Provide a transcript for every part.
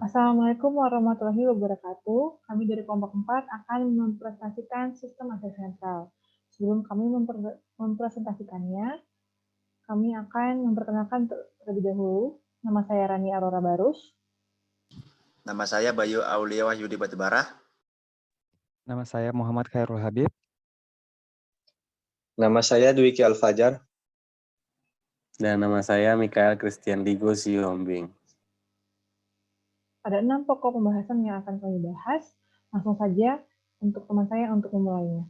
Assalamualaikum warahmatullahi wabarakatuh. Kami dari kelompok 4 akan mempresentasikan sistem AC sentral. Sebelum kami mempresentasikannya, kami akan memperkenalkan terlebih dahulu. Nama saya Rani Aurora Barus. Nama saya Bayu Aulia Wahyudi Batubara. Nama saya Muhammad Khairul Habib. Nama saya Dwiki Alfajar. Dan nama saya Mikael Christian Digo Siombing. Ada 6 pokok pembahasan yang akan kami bahas. Langsung saja untuk teman saya untuk memulainya.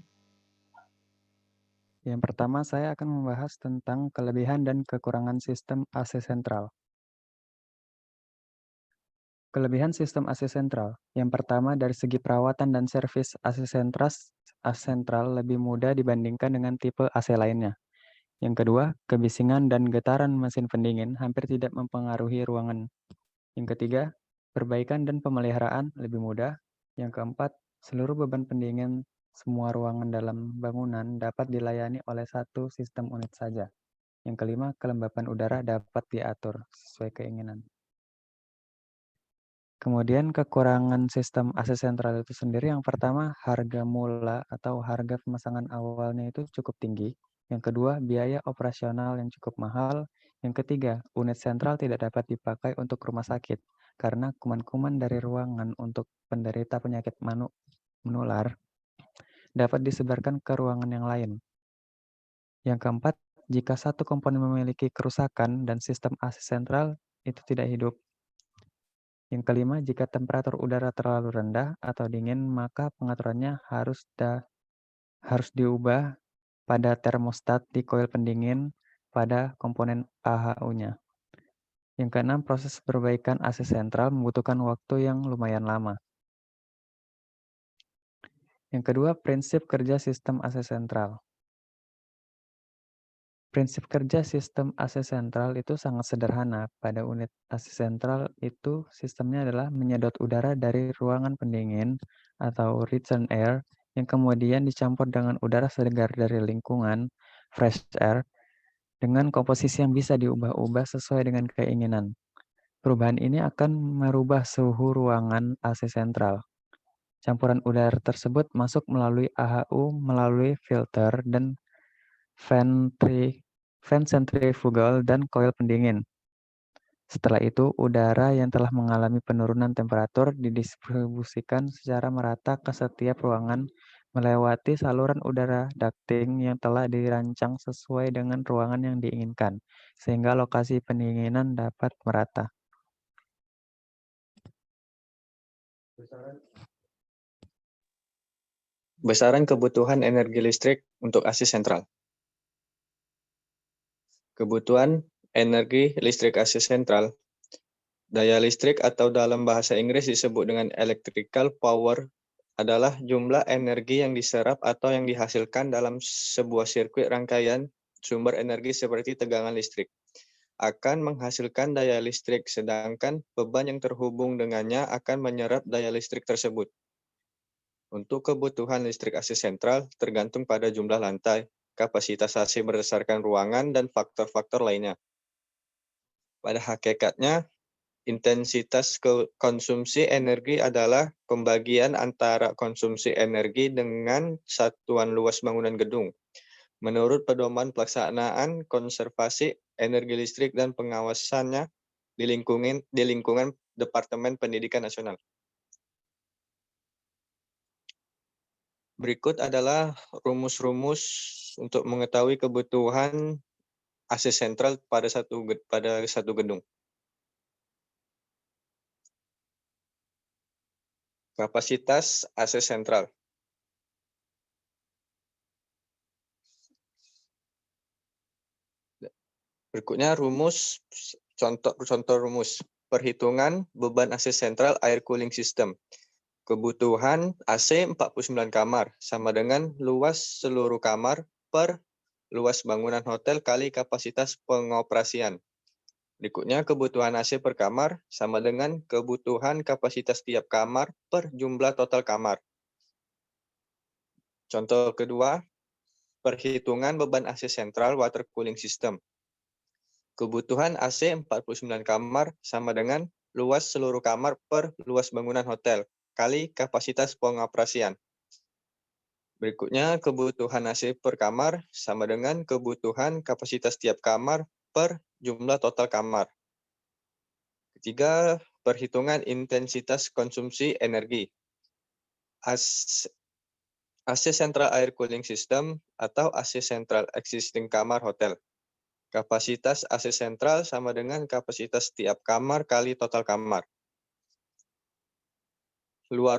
Yang pertama, saya akan membahas tentang kelebihan dan kekurangan sistem AC sentral. Kelebihan sistem AC sentral. Yang pertama, dari segi perawatan dan servis AC sentral lebih mudah dibandingkan dengan tipe AC lainnya. Yang kedua, kebisingan dan getaran mesin pendingin hampir tidak mempengaruhi ruangan. Yang ketiga, perbaikan dan pemeliharaan lebih mudah. Yang keempat, seluruh beban pendingin semua ruangan dalam bangunan dapat dilayani oleh satu sistem unit saja. Yang kelima, kelembapan udara dapat diatur sesuai keinginan. Kemudian kekurangan sistem AC sentral itu sendiri, yang pertama, harga mula atau harga pemasangan awalnya itu cukup tinggi. Yang kedua, biaya operasional yang cukup mahal. Yang ketiga, unit sentral tidak dapat dipakai untuk rumah sakit karena kuman-kuman dari ruangan untuk penderita penyakit menular dapat disebarkan ke ruangan yang lain. Yang keempat, jika satu komponen memiliki kerusakan dan sistem AC sentral itu tidak hidup. Yang kelima, jika temperatur udara terlalu rendah atau dingin, maka pengaturannya harus diubah pada termostat di koil pendingin pada komponen AHU-nya. Yang keenam, proses perbaikan AC sentral membutuhkan waktu yang lumayan lama. Yang kedua, prinsip kerja sistem AC sentral. Prinsip kerja sistem AC sentral itu sangat sederhana. Pada unit AC sentral itu sistemnya adalah menyedot udara dari ruangan pendingin atau return air yang kemudian dicampur dengan udara segar dari lingkungan, fresh air, dengan komposisi yang bisa diubah-ubah sesuai dengan keinginan. Perubahan ini akan merubah suhu ruangan AC sentral. Campuran udara tersebut masuk melalui AHU, melalui filter dan fan centrifugal dan koil pendingin. Setelah itu, udara yang telah mengalami penurunan temperatur didistribusikan secara merata ke setiap ruangan melewati saluran udara ducting yang telah dirancang sesuai dengan ruangan yang diinginkan, sehingga lokasi pendinginan dapat merata. Besaran kebutuhan energi listrik untuk AC sentral. Kebutuhan energi listrik AC sentral. Daya listrik atau dalam bahasa Inggris disebut dengan electrical power adalah jumlah energi yang diserap atau yang dihasilkan dalam sebuah sirkuit rangkaian sumber energi seperti tegangan listrik. Akan menghasilkan daya listrik, sedangkan beban yang terhubung dengannya akan menyerap daya listrik tersebut. Untuk kebutuhan listrik AC sentral tergantung pada jumlah lantai, kapasitas AC berdasarkan ruangan, dan faktor-faktor lainnya. Pada hakikatnya, intensitas konsumsi energi adalah pembagian antara konsumsi energi dengan satuan luas bangunan gedung. Menurut pedoman pelaksanaan konservasi energi listrik dan pengawasannya di lingkungan Departemen Pendidikan Nasional. Berikut adalah rumus-rumus untuk mengetahui kebutuhan AC sentral pada satu gedung. Kapasitas AC sentral. Berikutnya rumus, contoh rumus. Perhitungan beban AC sentral air cooling system. Kebutuhan AC 49 kamar sama dengan luas seluruh kamar per luas bangunan hotel kali kapasitas pengoperasian. Berikutnya kebutuhan AC per kamar sama dengan kebutuhan kapasitas tiap kamar per jumlah total kamar. Contoh kedua, perhitungan beban AC sentral water cooling system. Kebutuhan AC 49 kamar sama dengan luas seluruh kamar per luas bangunan hotel, kali kapasitas pengoperasian. Berikutnya, kebutuhan AC per kamar sama dengan kebutuhan kapasitas tiap kamar per jumlah total kamar. Ketiga, perhitungan intensitas konsumsi energi. AC Central Air Cooling System atau AC Central Existing Kamar Hotel. Kapasitas AC sentral sama dengan kapasitas tiap kamar kali total kamar. Kedua,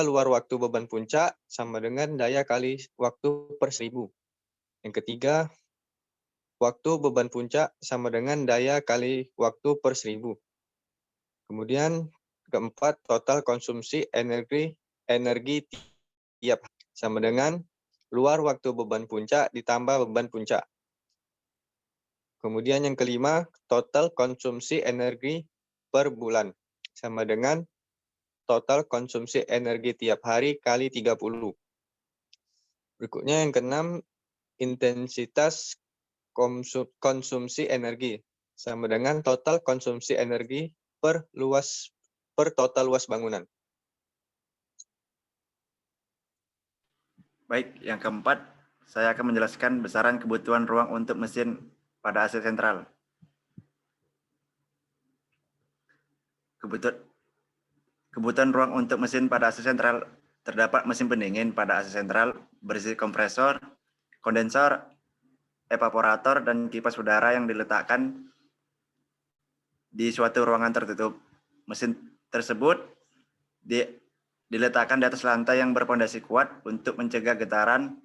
luar waktu beban puncak sama dengan daya kali waktu per 1000. Yang ketiga, waktu beban puncak sama dengan daya kali waktu per 1000. Kemudian keempat, total konsumsi energi tiap sama dengan luar waktu beban puncak ditambah beban puncak. Kemudian yang kelima, total konsumsi energi per bulan sama dengan total konsumsi energi tiap hari kali 30. Berikutnya yang keenam, intensitas konsumsi energi sama dengan total konsumsi energi per total luas bangunan. Baik, yang keempat, saya akan menjelaskan besaran kebutuhan ruang untuk mesin pada AC sentral. Kebutuhan ruang untuk mesin pada AC sentral terdapat mesin pendingin pada AC sentral berisi kompresor, kondensor, evaporator, dan kipas udara yang diletakkan di suatu ruangan tertutup. Mesin tersebut diletakkan di atas lantai yang berpondasi kuat untuk mencegah getaran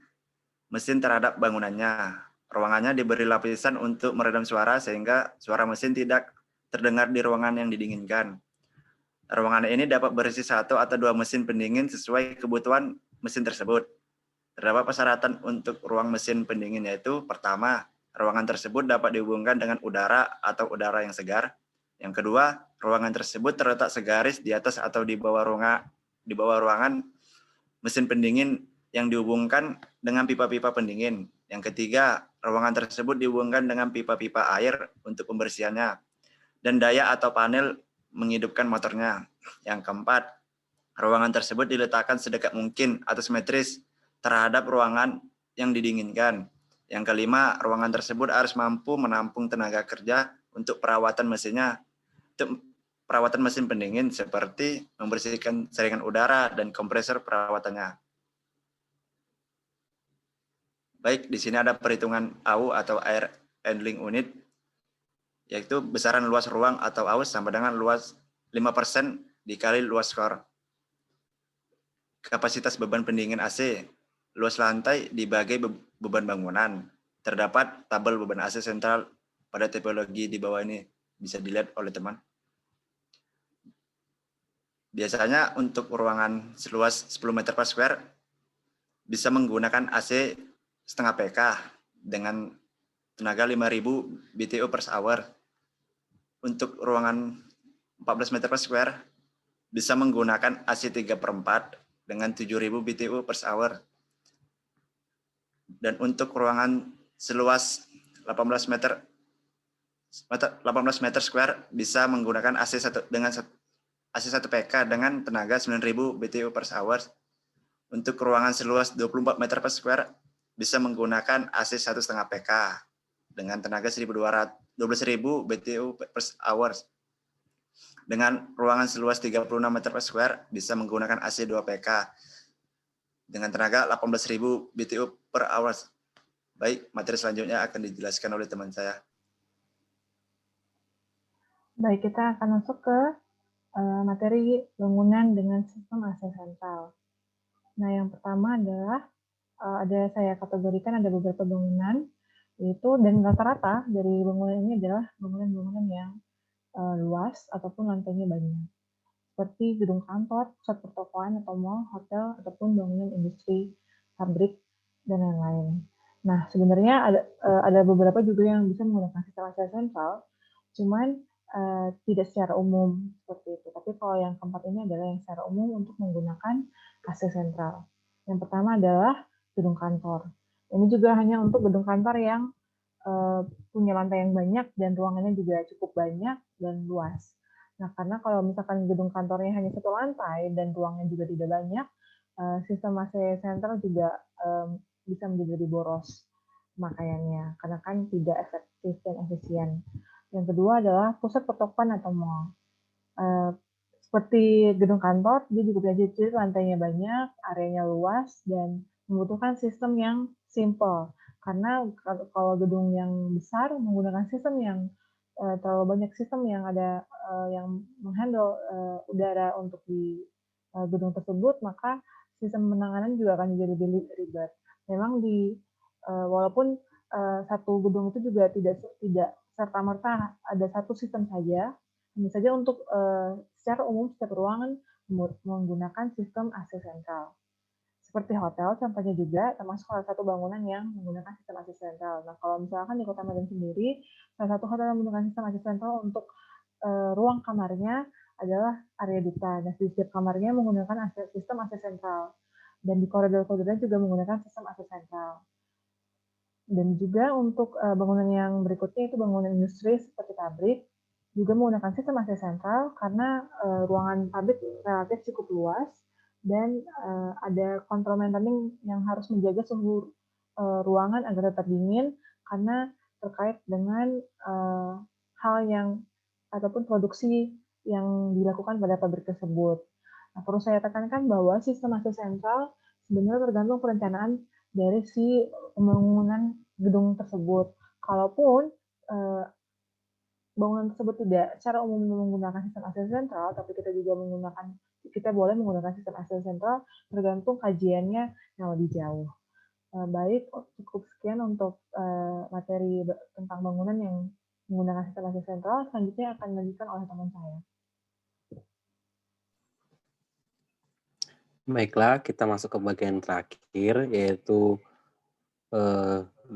mesin terhadap bangunannya. Ruangannya diberi lapisan untuk meredam suara sehingga suara mesin tidak terdengar di ruangan yang didinginkan. Ruangan ini dapat berisi 1 atau 2 mesin pendingin sesuai kebutuhan mesin tersebut. Terdapat persyaratan untuk ruang mesin pendingin yaitu pertama, ruangan tersebut dapat dihubungkan dengan udara atau udara yang segar. Yang kedua, ruangan tersebut terletak segaris di atas atau di bawah ruangan mesin pendingin yang dihubungkan dengan pipa-pipa pendingin. Yang ketiga, ruangan tersebut dihubungkan dengan pipa-pipa air untuk pembersihannya dan daya atau panel menghidupkan motornya. Yang keempat, ruangan tersebut diletakkan sedekat mungkin atau simetris terhadap ruangan yang didinginkan. Yang kelima, ruangan tersebut harus mampu menampung tenaga kerja untuk perawatan mesinnya. Untuk perawatan mesin pendingin seperti membersihkan saringan udara dan kompresor perawatannya. Baik, di sini ada perhitungan AU atau Air Handling Unit, yaitu besaran luas ruang atau AU sama dengan luas 5% dikali luas skor. Kapasitas beban pendingin AC, luas lantai dibagi beban bangunan. Terdapat tabel beban AC sentral pada tipologi di bawah ini, bisa dilihat oleh teman. Biasanya untuk ruangan seluas 10 meter per square bisa menggunakan AC setengah PK dengan tenaga 5.000 BTU per hour. Untuk ruangan 14 meter per square bisa menggunakan AC 3/4 dengan 7.000 BTU per hour. Dan untuk ruangan seluas 18 meter square bisa menggunakan AC 1 PK dengan tenaga 9.000 BTU per hour. Untuk ruangan seluas 24 meter per square bisa menggunakan AC 1,5 PK dengan tenaga 12.000 BTU per hour. Dengan ruangan seluas 36 meter per square bisa menggunakan AC 2 PK dengan tenaga 18.000 BTU per hour. Baik, materi selanjutnya akan dijelaskan oleh teman saya. Baik, kita akan masuk ke materi bangunan dengan sistem AC sentral. Nah, yang pertama adalah saya kategorikan ada beberapa bangunan, yaitu dan rata-rata dari bangunan ini adalah bangunan-bangunan yang luas ataupun lantainya banyak, seperti gedung kantor, pusat pertokoan atau mall, hotel, ataupun bangunan industri, pabrik, dan lain-lain. Nah, sebenarnya ada beberapa juga yang bisa menggunakan sistem AC sentral, cuman tidak secara umum seperti itu. Tapi kalau yang keempat ini adalah yang secara umum untuk menggunakan AC sentral. Yang pertama adalah gedung kantor. Ini juga hanya untuk gedung kantor yang punya lantai yang banyak dan ruangannya juga cukup banyak dan luas. Nah, karena kalau misalkan gedung kantornya hanya satu lantai dan ruangnya juga tidak banyak, sistem AC sentral juga bisa menjadi lebih boros pemakaiannya, karena kan tidak efektif dan efisien. Yang kedua adalah pusat pertokoan atau mall. Seperti gedung kantor, dia juga punya ciri lantainya banyak, areanya luas, dan membutuhkan sistem yang simple. Karena kalau gedung yang besar menggunakan sistem yang terlalu banyak sistem yang ada yang menghandle udara untuk di gedung tersebut, maka sistem penanganan juga akan jadi lebih ribet. Memang walaupun satu gedung itu juga tidak serta-merta ada satu sistem saja, hanya saja untuk secara umum setiap ruangan menggunakan sistem AC sentral. Seperti hotel, contohnya juga termasuk salah satu bangunan yang menggunakan sistem AC sentral. Nah, kalau misalkan di Kota Medan sendiri, salah satu hotel yang menggunakan sistem AC sentral untuk ruang kamarnya adalah area duta. Dan di setiap kamarnya menggunakan sistem AC sentral. Dan di koridor-koridornya juga menggunakan sistem AC sentral. Dan juga untuk bangunan yang berikutnya itu bangunan industri seperti pabrik, juga menggunakan sistem AC sentral karena ruangan pabrik relatif cukup luas dan ada kontrol maintenance yang harus menjaga suhu ruangan agar tetap dingin karena terkait dengan hal yang ataupun produksi yang dilakukan pada pabrik tersebut. Nah, perlu saya tekankan bahwa sistem AC sentral sebenarnya tergantung perencanaan dari si pembangunan gedung tersebut. Kalaupun bangunan tersebut tidak secara umum menggunakan sistem AC sentral, tapi kita boleh menggunakan sistem AC sentral tergantung kajiannya yang lebih jauh. Baik, cukup sekian untuk materi tentang bangunan yang menggunakan sistem AC sentral. Selanjutnya akan dilanjutkan oleh teman saya. Baiklah, kita masuk ke bagian terakhir, yaitu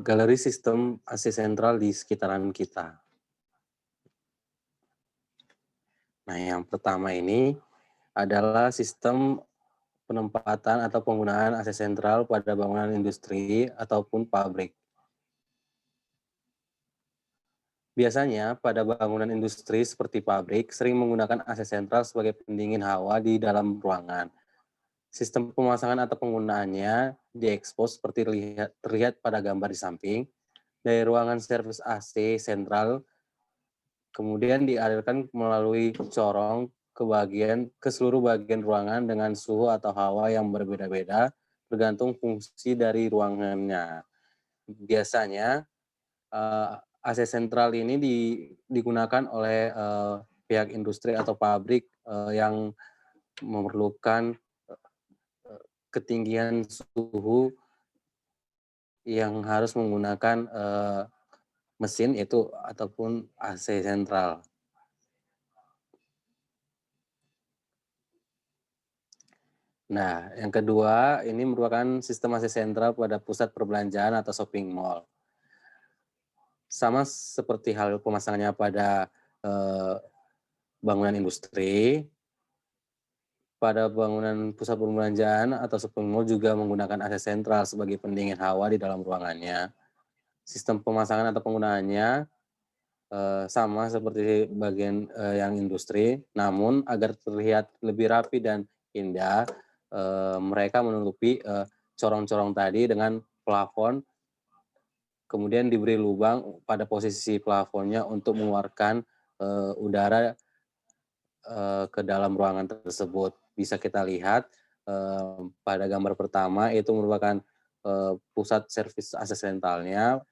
galeri sistem AC sentral di sekitaran kita. Nah, yang pertama ini adalah sistem penempatan atau penggunaan AC sentral pada bangunan industri ataupun pabrik. Biasanya pada bangunan industri seperti pabrik sering menggunakan AC sentral sebagai pendingin hawa di dalam ruangan. Sistem pemasangan atau penggunaannya diekspos seperti terlihat pada gambar di samping. Dari ruangan servis AC sentral kemudian dialirkan melalui corong ke seluruh bagian ruangan dengan suhu atau hawa yang berbeda-beda tergantung fungsi dari ruangannya. Biasanya AC sentral ini digunakan oleh pihak industri atau pabrik yang memerlukan ketinggian suhu yang harus menggunakan mesin itu ataupun AC sentral. Nah, yang kedua ini merupakan sistem AC sentral pada pusat perbelanjaan atau shopping mall. Sama seperti hal pemasangannya pada bangunan industri, pada bangunan pusat perbelanjaan atau shopping mall juga menggunakan AC sentral sebagai pendingin hawa di dalam ruangannya. Sistem pemasangan atau penggunaannya sama seperti bagian yang industri, namun agar terlihat lebih rapi dan indah, mereka menutupi corong-corong tadi dengan plafon, kemudian diberi lubang pada posisi plafonnya untuk mengeluarkan udara ke dalam ruangan tersebut. Bisa kita lihat pada gambar pertama itu merupakan pusat servis AC sentralnya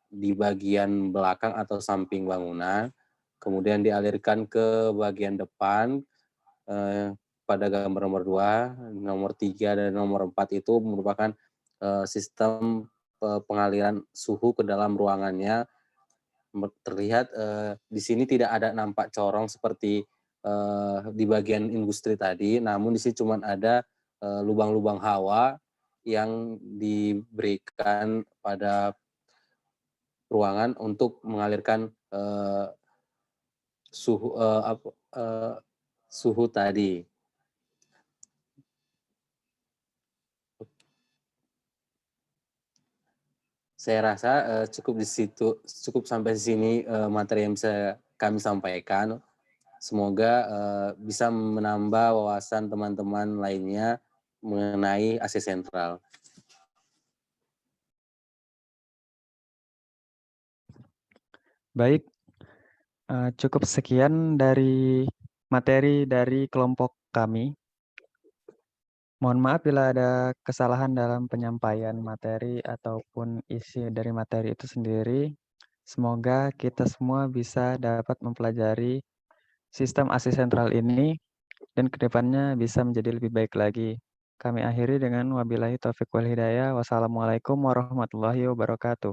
di bagian belakang atau samping bangunan, kemudian dialirkan ke bagian depan pada gambar nomor 2, nomor 3, dan nomor 4 itu merupakan sistem pengaliran suhu ke dalam ruangannya. Terlihat di sini tidak ada nampak corong seperti di bagian industri tadi, namun di sini cuma ada lubang-lubang hawa yang diberikan pada ruangan untuk mengalirkan suhu tadi. Saya rasa cukup sampai di sini materi yang bisa kami sampaikan. Semoga bisa menambah wawasan teman-teman lainnya mengenai AC sentral. Baik, cukup sekian dari materi dari kelompok kami. Mohon maaf bila ada kesalahan dalam penyampaian materi ataupun isi dari materi itu sendiri. Semoga kita semua bisa dapat mempelajari sistem AC sentral ini dan kedepannya bisa menjadi lebih baik lagi. Kami akhiri dengan wabillahi taufiq wal hidayah. Wassalamualaikum warahmatullahi wabarakatuh.